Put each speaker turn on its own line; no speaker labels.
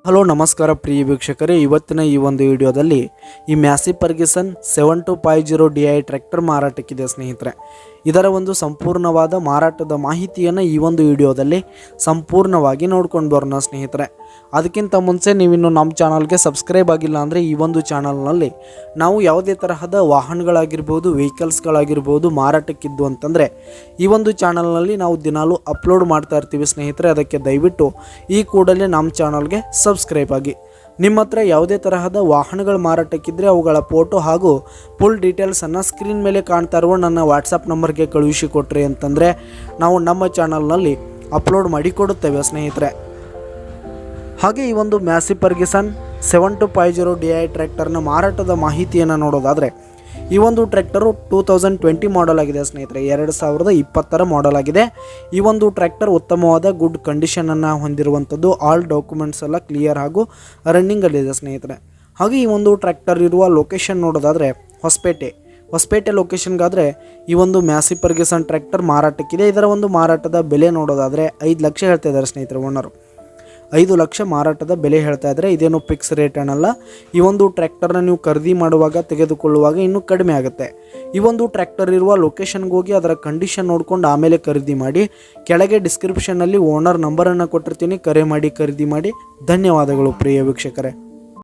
Hello ನಮಸ್ಕಾರ ಪ್ರಿಯ ವೀಕ್ಷಕರೇ, ಇವತ್ತಿನ ಈ ಒಂದು ವಿಡಿಯೋದಲ್ಲಿ ಈ ಮ್ಯಾಸಿ ಫರ್ಗ್ಯೂಸನ್ 7250 DI ಟ್ರ್ಯಾಕ್ಟರ್ ಮಾರಾಟಕ್ಕಿದೆ ಸ್ನೇಹಿತರೆ. ಇದರ ಒಂದು ಸಂಪೂರ್ಣವಾದ ಮಾರಾಟದ ಮಾಹಿತಿಯನ್ನು ಈ ಒಂದು ವಿಡಿಯೋದಲ್ಲಿ ಸಂಪೂರ್ಣವಾಗಿ ನೋಡ್ಕೊಂಡು ಬರೋಣ ಸ್ನೇಹಿತರೆ. ಅದಕ್ಕಿಂತ ಮುಂಚೆ ನೀವಿನ್ನು ನಮ್ಮ ಚಾನಲ್ಗೆ ಸಬ್ಸ್ಕ್ರೈಬ್ ಆಗಿಲ್ಲ ಅಂದರೆ ಈ ಒಂದು ಚಾನಲ್ನಲ್ಲಿ ನಾವು ಯಾವುದೇ ತರಹದ ವಾಹನಗಳಾಗಿರ್ಬೋದು, ವೆಹಿಕಲ್ಸ್ಗಳಾಗಿರ್ಬೋದು ಮಾರಾಟಕ್ಕಿದ್ದು ಅಂತಂದರೆ ಈ ಒಂದು ಚಾನಲ್ನಲ್ಲಿ ನಾವು ದಿನಾಲೂ ಅಪ್ಲೋಡ್ ಮಾಡ್ತಾ ಇರ್ತೀವಿ ಸ್ನೇಹಿತರೆ. ಅದಕ್ಕೆ ದಯವಿಟ್ಟು ಈ ಕೂಡಲೇ ನಮ್ಮ ಚಾನಲ್ಗೆ ಸಬ್ಸ್ಕ್ರೈಬ್ ಆಗಿ. ನಿಮ್ಮ ಹತ್ರ ಯಾವುದೇ ತರಹದ ವಾಹನಗಳ ಮಾರಾಟಕ್ಕಿದ್ರೆ ಅವುಗಳ ಫೋಟೋ ಹಾಗೂ ಫುಲ್ ಡೀಟೇಲ್ಸನ್ನು ಸ್ಕ್ರೀನ್ ಮೇಲೆ ಕಾಣ್ತಾ ಇರುವ ನನ್ನ ವಾಟ್ಸಪ್ ನಂಬರ್ಗೆ ಕಳುಹಿಸಿ ಕೊಟ್ರಿ ಅಂತಂದರೆ ನಾವು ನಮ್ಮ ಚಾನಲ್ನಲ್ಲಿ ಅಪ್ಲೋಡ್ ಮಾಡಿ ಕೊಡುತ್ತೇವೆ ಸ್ನೇಹಿತರೆ. ಹಾಗೆ ಈ ಒಂದು ಮ್ಯಾಸಿ ಫರ್ಗ್ಯೂಸನ್ 7250 DI ಟ್ರ್ಯಾಕ್ಟರ್ನ ಮಾರಾಟದ ಮಾಹಿತಿಯನ್ನು ನೋಡೋದಾದರೆ ಈ ಒಂದು ಟ್ರ್ಯಾಕ್ಟರು 2020 ಮಾಡೆಲ್ ಆಗಿದೆ ಸ್ನೇಹಿತರೆ. 2020 ಮಾಡೆಲ್ ಆಗಿದೆ. ಈ ಒಂದು ಟ್ರ್ಯಾಕ್ಟರ್ ಉತ್ತಮವಾದ ಗುಡ್ ಕಂಡೀಷನನ್ನು ಹೊಂದಿರುವಂಥದ್ದು. ಆಲ್ ಡಾಕ್ಯುಮೆಂಟ್ಸ್ ಎಲ್ಲ ಕ್ಲಿಯರ್ ಹಾಗೂ ರನ್ನಿಂಗಲ್ಲಿದೆ ಸ್ನೇಹಿತರೆ. ಹಾಗೆ ಈ ಒಂದು ಟ್ರ್ಯಾಕ್ಟರ್ ಇರುವ ಲೊಕೇಶನ್ ನೋಡೋದಾದರೆ ಹೊಸಪೇಟೆ ಲೊಕೇಶನ್ಗಾದರೆ ಈ ಒಂದು ಮ್ಯಾಸಿ ಫರ್ಗ್ಯೂಸನ್ ಟ್ರ್ಯಾಕ್ಟರ್ ಮಾರಾಟಕ್ಕಿದೆ. ಇದರ ಒಂದು ಮಾರಾಟದ ಬೆಲೆ ನೋಡೋದಾದರೆ 5 ಲಕ್ಷ ಹೇಳ್ತಾ ಇದ್ದಾರೆ ಸ್ನೇಹಿತರೆ. ಓನರು 5 ಲಕ್ಷ ಮಾರಾಟದ ಬೆಲೆ ಹೇಳ್ತಾ ಇದ್ದಾರೆ. ಇದೇನು ಫಿಕ್ಸ್ ರೇಟ್ ಅನ್ನಲ್ಲ. ಈ ಒಂದು ಟ್ರ್ಯಾಕ್ಟರ್ನ ನೀವು ಖರೀದಿ ಮಾಡುವಾಗ ತೆಗೆದುಕೊಳ್ಳುವಾಗ ಇನ್ನೂ ಕಡಿಮೆ ಆಗುತ್ತೆ. ಈ ಒಂದು ಟ್ರ್ಯಾಕ್ಟರ್ ಇರುವ ಲೊಕೇಶನ್ಗೆ ಹೋಗಿ ಅದರ ಕಂಡೀಷನ್ ನೋಡ್ಕೊಂಡು ಆಮೇಲೆ ಖರೀದಿ ಮಾಡಿ. ಕೆಳಗೆ ಡಿಸ್ಕ್ರಿಪ್ಷನ್ನಲ್ಲಿ ಓನರ್ ನಂಬರನ್ನು ಕೊಟ್ಟಿರ್ತೀನಿ, ಕರೆ ಮಾಡಿ ಖರೀದಿ ಮಾಡಿ. ಧನ್ಯವಾದಗಳು ಪ್ರಿಯ ವೀಕ್ಷಕರೇ.